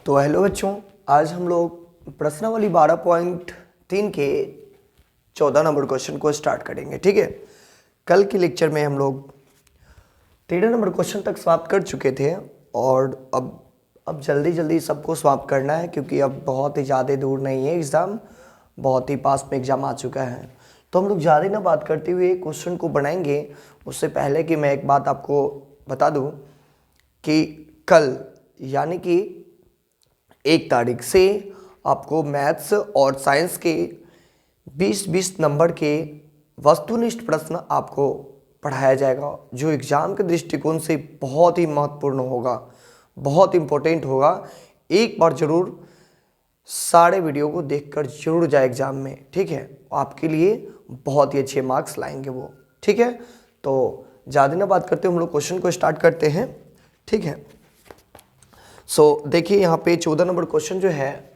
तो हेलो बच्चों, आज हम लोग प्रश्नावली 12.3 के 14 नंबर क्वेश्चन को स्टार्ट करेंगे। ठीक है, कल के लेक्चर में हम लोग 13 नंबर क्वेश्चन तक समाप्त कर चुके थे और अब जल्दी जल्दी सबको समाप्त करना है, क्योंकि अब बहुत ही ज़्यादा दूर नहीं है एग्ज़ाम, बहुत ही पास में एग्ज़ाम आ चुका है। तो हम लोग ज़्यादा ना बात करते हुए क्वेश्चन को बनाएंगे। उससे पहले कि मैं एक बात आपको बता दूं कि कल यानी कि 1 तारीख से आपको मैथ्स और साइंस के 20-20 नंबर के वस्तुनिष्ठ प्रश्न आपको पढ़ाया जाएगा, जो एग्ज़ाम के दृष्टिकोण से बहुत ही महत्वपूर्ण होगा, बहुत इंपॉर्टेंट होगा। एक बार ज़रूर सारे वीडियो को देखकर जरूर जाए एग्ज़ाम में। ठीक है, आपके लिए बहुत ही अच्छे मार्क्स लाएंगे वो। ठीक है, तो ज़्यादा ना बात करते हम लोग क्वेश्चन को स्टार्ट करते हैं। ठीक है, देखिए यहाँ पे 14 नंबर क्वेश्चन जो है,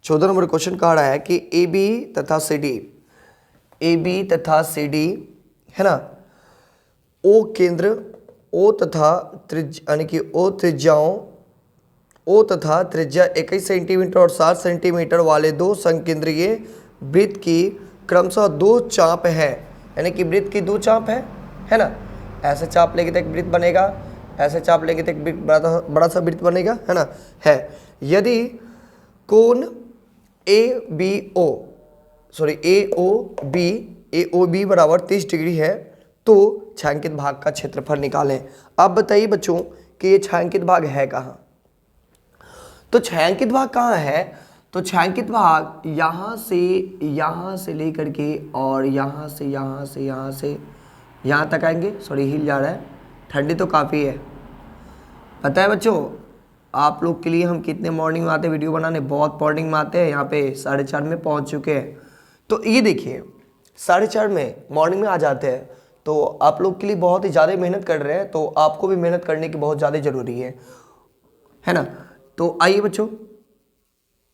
14 नंबर क्वेश्चन कह रहा है कि ए बी तथा सी डी है ना, ओ केंद्र ओ तथा त्रिज्या यानी कि ओ तथा त्रिज्या 21 सेंटीमीटर और 7 सेंटीमीटर वाले दो संकेंद्रीय वृत्त की क्रमशः दो चाप है। यानी कि वृत्त की दो चाप है ना, ऐसे चाप लेके तो एक वृत्त बनेगा, ऐसे चाप लेके तो एक बड़ा सा वृत्त बनेगा, है ना। है यदि कोण ए ओ बी बराबर 30 डिग्री है तो छायांकित भाग का क्षेत्रफल निकालें। अब बताइए बच्चों कि ये छायांकित भाग है कहाँ। तो छायांकित भाग कहाँ है, तो छायांकित भाग यहाँ से लेकर के और यहाँ से यहाँ तक आएंगे। सॉरी, हिल जा रहा है, ठंडी तो काफ़ी है। पता है बच्चों आप लोग के लिए हम कितने मॉर्निंग में आते हैं वीडियो बनाने, बहुत मॉर्निंग में आते हैं। यहाँ पे 4:30 में पहुँच चुके हैं। तो ये देखिए 4:30 में मॉर्निंग में आ जाते हैं, तो आप लोग के लिए बहुत ही ज़्यादा मेहनत कर रहे हैं, तो आपको भी मेहनत करने की बहुत ज़्यादा ज़रूरी है ना। तो आइए बच्चों,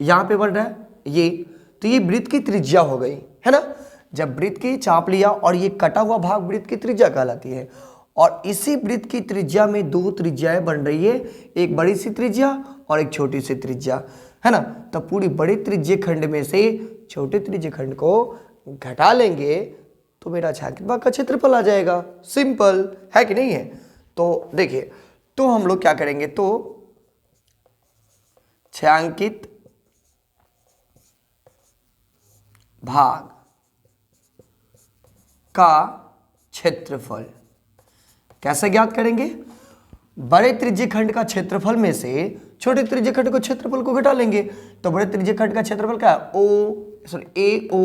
यहाँ पे बढ़ रहा है ये, तो ये वृत्त की त्रिज्या हो गई, है ना। जब वृत्त की चाप लिया और ये कटा हुआ भाग वृत्त की त्रिज्या कहलाती है, और इसी वृत्त की त्रिज्या में दो त्रिज्याएं बन रही है, एक बड़ी सी त्रिज्या और एक छोटी सी त्रिज्या, है ना। तो पूरी बड़े त्रिज्य खंड में से छोटे त्रिज्य खंड को घटा लेंगे तो मेरा छायांकित भाग का क्षेत्रफल आ जाएगा। सिंपल है कि नहीं है। तो देखिए, तो हम लोग क्या करेंगे, तो छायांकित भाग का क्षेत्रफल कैसे ज्ञात करेंगे, बड़े त्रिज्य खंड का क्षेत्रफल में से छोटे त्रिज्य खंड को क्षेत्रफल को घटा लेंगे। तो बड़े त्रिज्य खंड का क्षेत्रफल क्या है, ए ओ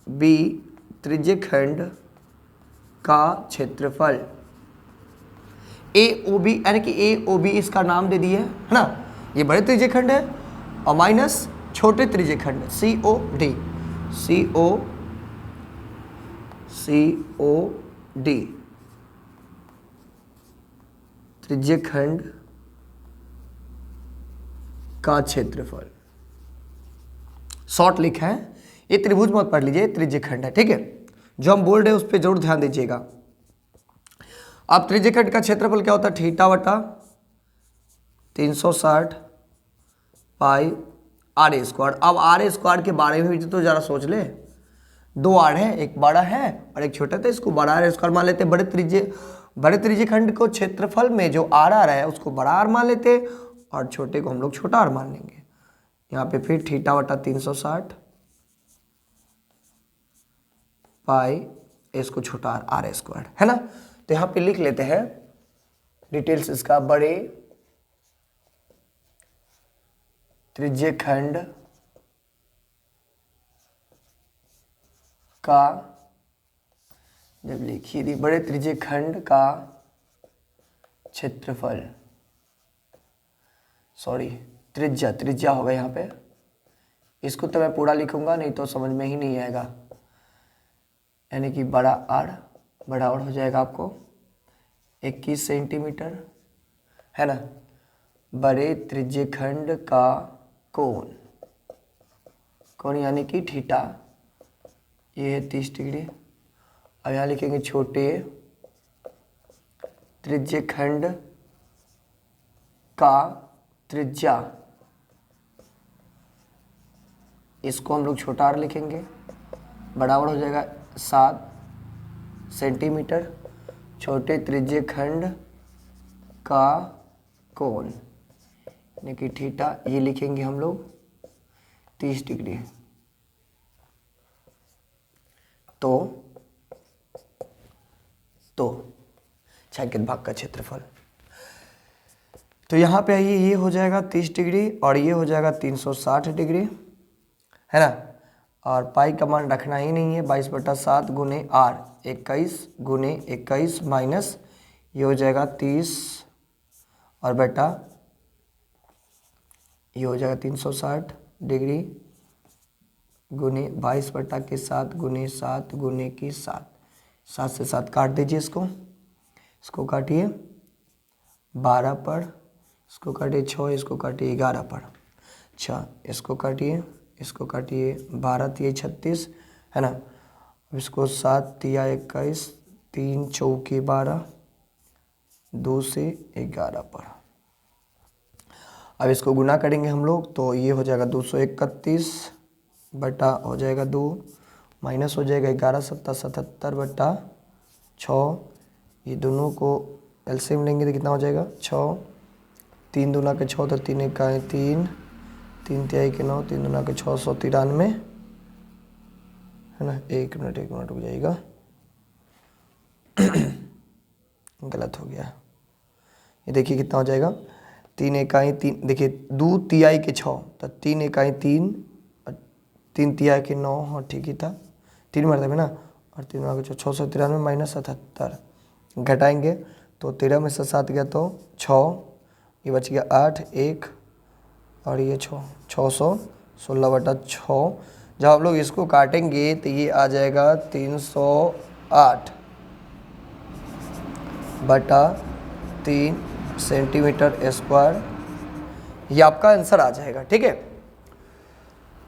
बी त्रिज्य खंड का क्षेत्रफल ए ओ बी, यानी कि ए ओ बी इसका नाम दे दिए, है ना। ये बड़े त्रिज्य खंड है और माइनस छोटे त्रिज्य खंड सी ओ डी त्रिज्य खंड का क्षेत्रफल। शॉर्ट लिखा है, ये त्रिभुज मत पढ़ लीजिए, त्रिज्य खंड है। ठीक है, जो हम बोल रहे हैं उस पर जरूर ध्यान दीजिएगा। अब त्रिज्य खंड का क्षेत्रफल क्या होता है, थीटा बटा 360 पाई आर स्क्वायर। अब आर स्क्वायर के बारे में भी तो जरा सोच ले, दो आर है, एक बड़ा है और एक छोटा, था इसको बड़ा आर स्क्वायर मान लेते। बड़े त्रिज्य खंड को क्षेत्रफल में जो आर आ रहा है उसको बड़ा आर मान लेते और छोटे को हम लोग छोटा आर मान लेंगे। यहाँ पे फिर थीटा बटा 360 पाई इसको छोटा आर स्क्वायर, है ना। तो यहाँ पे लिख लेते हैं डिटेल्स इसका, बड़े त्रिज्य खंड का, जब लिखिए दी बड़े त्रिज्य खंड का क्षेत्रफल, सॉरी त्रिज्या होगा यहाँ पे। इसको तो मैं पूरा लिखूंगा, नहीं तो समझ में ही नहीं आएगा। यानी कि बड़ा आर हो जाएगा आपको 21 सेंटीमीटर, है ना। बड़े त्रिज्य खंड का कोण यानी कि थीटा, ये है 30 डिग्री। अब यहाँ लिखेंगे छोटे त्रिज्य खंड का त्रिज्या, इसको हम लोग छोटा r लिखेंगे, बराबर हो जाएगा 7 सेंटीमीटर। छोटे त्रिज्य खंड का कोण यानी कि थीटा, ये लिखेंगे हम लोग 30 डिग्री। तो छायांकित भाग का क्षेत्रफल, तो यहाँ पे आइए, ये हो जाएगा 30 डिग्री और ये हो जाएगा 360 डिग्री, है ना। और पाई का मान रखना ही नहीं है, 22/7 गुने r, 21 गुने 21 माइनस ये हो जाएगा 30 और बेटा ये हो जाएगा 360 डिग्री गुने 22/7 गुने 7 गुने की 7, 7 से 7 काट दीजिए, इसको काटिए 12 पर, इसको काटिए 6, इसको काटिए 11 पर, अच्छा इसको काटिए 12 तिया 36, है ना। अब इसको 7 तिया 21, 3 चौके 12, 2 से 11 पर। अब इसको गुना करेंगे हम लोग, तो ये हो जाएगा 231 बटा हो जाएगा 2, माइनस हो जाएगा 11 7 77 बटा 6, ये दोनों को एलसीएम लेंगे तो कितना हो जाएगा 6, 3 दूना के 6 तो 3 इकाई 3, 3 तिहाई के 9, 3 दूना के 693, है ना। एक मिनट रुक जाइएगा, गलत हो गया, ये देखिए कितना हो जाएगा 3 इकाई 3, देखिए 2 तिहाई के 6 तो 3 इकाई 3, 3 तिहाई के 9, हाँ ठीक ही था, 3 मरतबे ना, और 3 आगे 693 माइनस 77 घटाएंगे तो 13 में से 7 गया तो 6, ये बच गया 8, 1 और ये 616 बटा 6। जब आप लोग इसको काटेंगे तो ये आ जाएगा 308 बटा 3 सेंटीमीटर स्क्वायर, ये आपका आंसर आ जाएगा, ठीक है।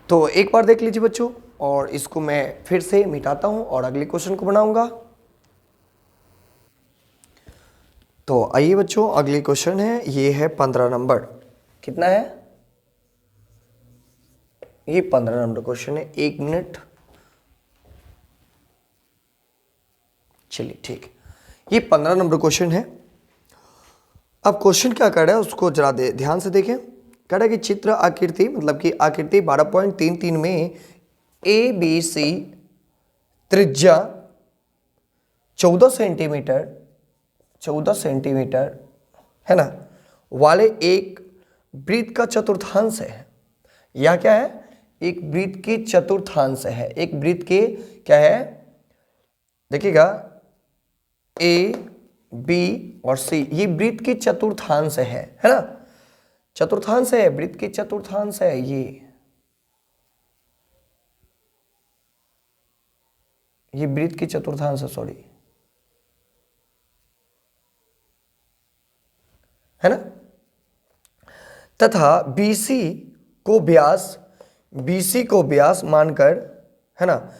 तो एक बार देख लीजिए बच्चों, और इसको मैं फिर से मिटाता हूं और अगले क्वेश्चन को बनाऊंगा। तो आइए बच्चों, अगली क्वेश्चन है, ये है 15 नंबर, कितना है ये 15 नंबर क्वेश्चन है, 1 मिनट, चलिए ठीक, ये 15 नंबर क्वेश्चन है। अब क्वेश्चन क्या कर रहा है उसको जरा ध्यान से देखें। कह रहा है कि चित्र आकृति, मतलब कि आकृति 12.33 में ABC त्रिज्या 14 सेंटीमीटर है ना वाले एक वृत्त का चतुर्थांश है। यह क्या है, एक वृत्त के चतुर्थांश है, एक वृत्त के क्या है, देखिएगा A B और C, ये वृत्त के चतुर्थांश है ना, चतुर्थांश है, वृत्त के चतुर्थांश है, ये वृत्त के चतुर्थांश है, सॉरी, है ना। तथा BC को व्यास मानकर, है ना,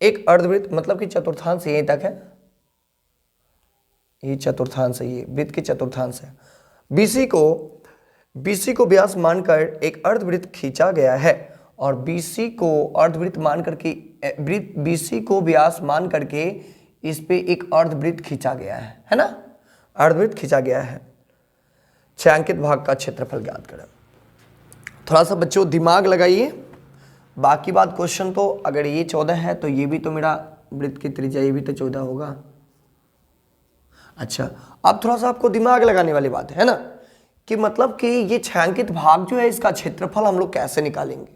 एक अर्धवृत्त, मतलब कि चतुर्थांश यहीं तक है, ये चतुर्थांश है, ये वृत्त के चतुर्थांश है। BC को व्यास मानकर एक अर्धवृत्त खींचा गया है, और BC को अर्धवृत्त मान करके, BC को व्यास मान करके इस पे एक अर्धवृत्त खींचा गया है ना, अर्धवृत्त खींचा गया है। छायांकित भाग का क्षेत्रफल ज्ञात करें। थोड़ा सा बच्चों दिमाग लगाइए, बाकी बात क्वेश्चन तो अगर ये 14 है तो ये भी तो मेरा वृत्त की त्रिज्या ये भी तो 14 होगा। अच्छा, अब थोड़ा सा आपको दिमाग लगाने वाली बात है ना, कि मतलब कि ये छायांकित भाग जो है इसका क्षेत्रफल हम लोग कैसे निकालेंगे।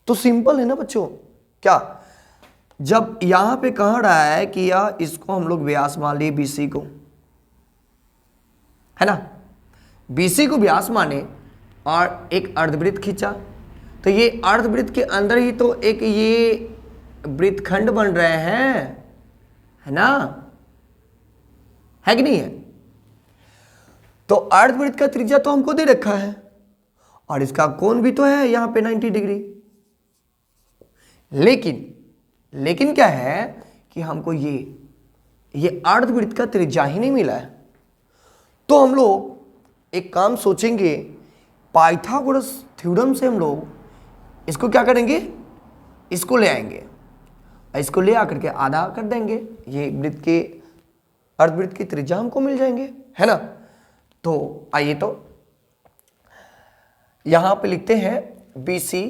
तो सिंपल है ना बच्चों, क्या, जब यहां पे कह रहा है कि या इसको हम लोग व्यास मान लिए BC को, है ना, BC को व्यास माने और एक अर्धवृत्त खींचा, तो ये अर्धवृत्त के अंदर ही तो एक ये वृत्तखंड बन रहे हैं, है ना, है कि नहीं है। तो अर्धवृत्त का त्रिज्या तो हमको दे रखा है और इसका कोण भी तो है यहां पे 90 डिग्री, लेकिन क्या है कि हमको ये अर्धवृत्त का त्रिज्या ही नहीं मिला है। तो हम लोग एक काम सोचेंगे, पाइथागोरस थ्योरम से हम लोग इसको क्या करेंगे, इसको ले आएंगे, इसको ले आकर के आधा कर देंगे, ये वृत्त के अर्धवृत्त की त्रिज्या हमको मिल जाएंगे, है ना। तो आइए तो यहां पे लिखते हैं BC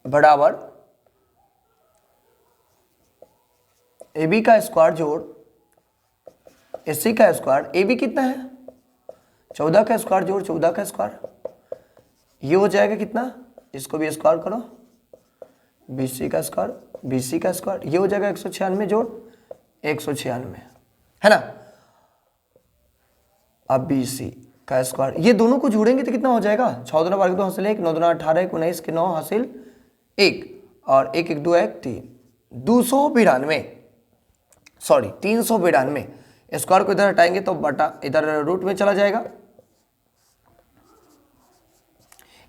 बराबर AB का स्क्वायर जोड़ AC का स्क्वायर। AB कितना है 14 का स्क्वायर जोड़ 14 का स्क्वायर, ये हो जाएगा कितना, इसको भी स्क्वायर करो, BC का स्क्वायर BC का स्क्वायर, ये हो जाएगा 196 जोड़ 196, है ना। अब BC का स्क्वायर, ये दोनों को जोड़ेंगे तो कितना हो जाएगा, 6 दूना 12 2 हासिल 1, 9 दूना 18 19 के 9 हासिल 1 और 1 1 2 1 3, 292, सॉरी 392। स्क्वायर को इधर हटाएंगे तो बटा इधर रूट में चला जाएगा।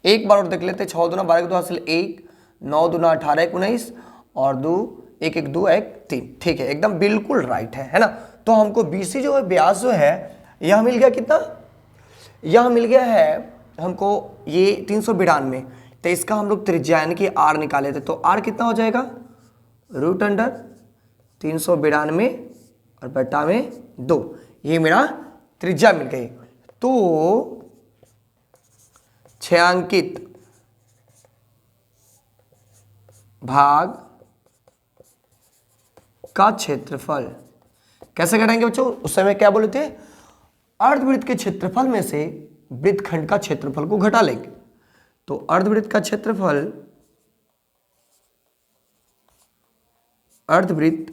एक बार और देख लेते, 6 दूना 12 2 हासिल 1, 9 दूना 18 19 और 2 1 1 2 1 3, ठीक है, एकदम बिल्कुल राइट है ना। तो हमको BC जो है, व्यास जो है, यह मिल गया कितना, यह मिल गया है हमको ये 392। तो इसका हम लोग त्रिज्या यानी कि R निकाले थे, तो R कितना हो जाएगा, रूट अंडर 392 और बटा में 2, ये मेरा त्रिज्या मिल गई। तो छायांकित भाग का क्षेत्रफल कैसे करेंगे बच्चों, उस समय क्या बोले थे, अर्धवृत्त के क्षेत्रफल में से वृत्तखंड का क्षेत्रफल को घटा लेंगे। तो अर्धवृत्त का क्षेत्रफल, अर्धवृत्त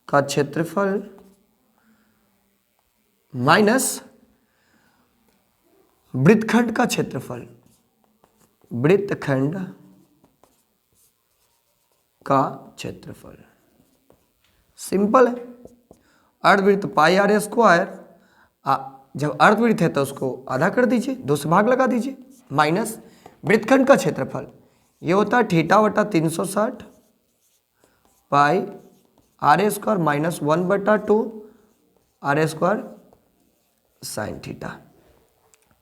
का क्षेत्रफल माइनस वृत्तखंड का क्षेत्रफल, वृत्तखंड का क्षेत्रफल, सिंपल है। अर्धवृत्त पाई R स्क्वायर, जब अर्धवृत्त है तो उसको आधा कर दीजिए, 2 से भाग लगा दीजिए, माइनस वृत्तखंड का क्षेत्रफल, ये होता है थीटा बटा 360 पाई R square minus 1/2 R square sine theta,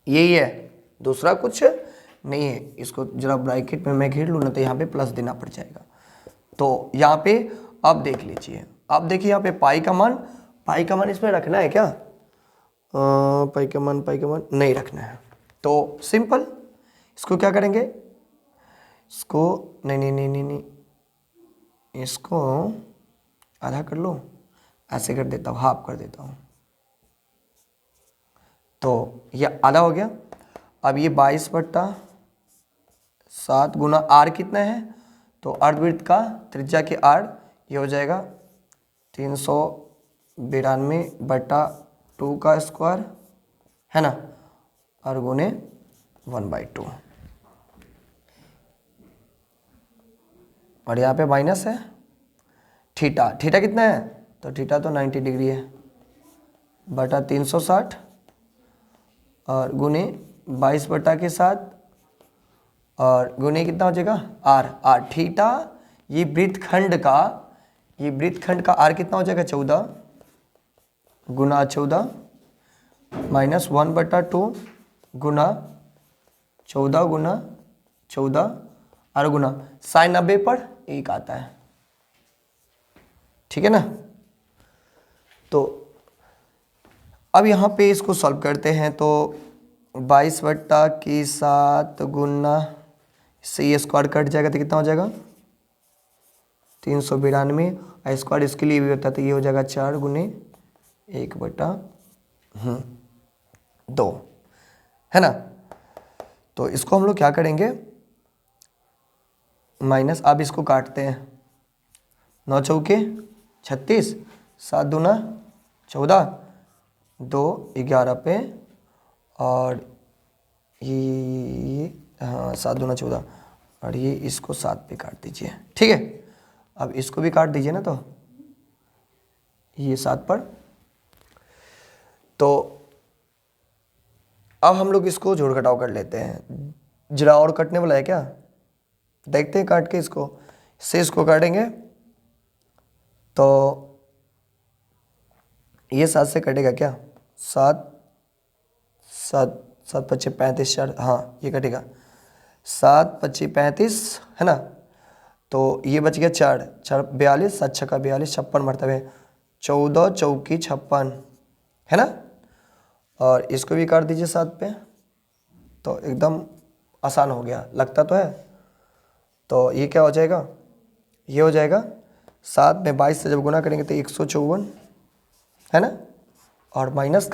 यही है, दूसरा कुछ नहीं है। इसको जरा ब्रैकेट में मैं घेर लूँ ना तो यहाँ पे प्लस देना पड़ जाएगा। तो यहाँ पे अब देख लीजिए, अब देखिए यहाँ पे पाई का मान इसमें रखना है क्या, पाई का मान नहीं रखना है। तो सिंपल इसको क्या करेंगे, इसको नहीं, इसको आधा कर लो, ऐसे कर देता हूँ, हाफ कर देता हूँ, तो ये आधा हो गया। अब ये 22/7 गुना R कितना है, तो अर्धवृत्त का त्रिज्या के R ये हो जाएगा 392/2 का स्क्वायर, है ना, और गुने 1/2, और यहाँ पे माइनस है। थीटा कितना है, तो थीटा तो 90 डिग्री है, बटा 360 और गुने 22/7 और गुने कितना हो जाएगा R थीटा, ये वृत्तखंड का R कितना हो जाएगा 14 गुना 14 माइनस 1/2 गुना 14 गुना 14 और गुना साइन 90 पर 1 आता है, ठीक है ना। तो अब यहाँ पे इसको सॉल्व करते हैं, तो 22/7 गुना से ये स्क्वायर कट जाएगा तो कितना हो जाएगा 392, और स्क्वायर इसके लिए भी होता है तो ये हो जाएगा 4 गुने 1/2, है ना। तो इसको हम लोग क्या करेंगे, माइनस, अब इसको काटते हैं, 9 चौके 36, 7 दूना 14, 2 11 पे, और ये हाँ 7 दूना 14, और ये इसको 7 पे काट दीजिए, ठीक है। अब इसको भी काट दीजिए ना, तो ये 7 पर। तो अब हम लोग इसको जोड़ घटाव कर लेते हैं, जरा और कटने वाला है क्या, देखते हैं काट के इसको, से इसको काटेंगे तो ये 7 से कटेगा क्या? 7 7 7 पच्चीस 35 4, हाँ ये कटेगा 7 25 35 है ना। तो ये बच गया 4 4 42, 7 छक्का 42, 56 मरतबे 14 चौकी 56 है ना। और इसको भी काट दीजिए 7 पे, तो एकदम आसान हो गया, लगता तो है। तो ये क्या हो जाएगा? ये हो जाएगा 7 में 22 से जब गुना करेंगे तो 154 है ना। और माइनस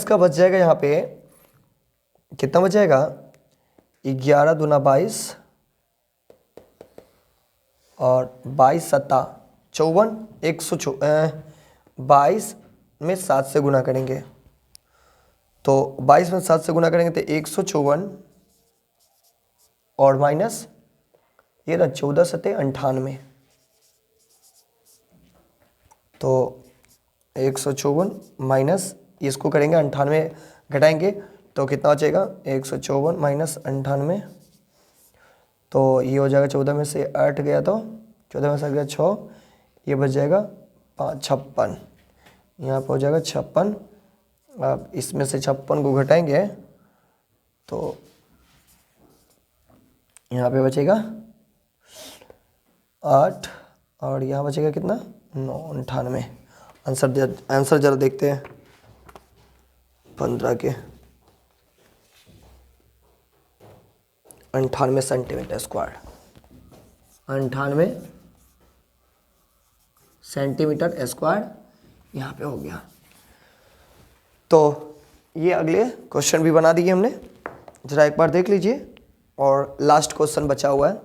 का बच जाएगा यहाँ पे, कितना बच जाएगा? 11 दूना 22 और 22 सत्ता 54, 22 में 7 से गुना करेंगे तो 22 में 7 से गुना करेंगे तो 154 और माइनस ये ना 14 सत्ते 98, तो 154 माइनस इसको करेंगे 98 घटाएंगे तो कितना बचेगा? 154 माइनस 98, तो ये हो जाएगा 14 में से 8 गया तो 14 में से गया 6, ये बच जाएगा 56, यहाँ पर हो जाएगा 56। अब इसमें से 56 को घटाएंगे तो यहाँ पे बचेगा 8 और यहाँ बचेगा कितना? 9 98। आंसर जरा देखते हैं 15 के 98 सेंटीमीटर स्क्वायर, 98 सेंटीमीटर स्क्वायर यहाँ पे हो गया। तो ये अगले क्वेश्चन भी बना दिए हमने, जरा एक बार देख लीजिए। और लास्ट क्वेश्चन बचा हुआ है,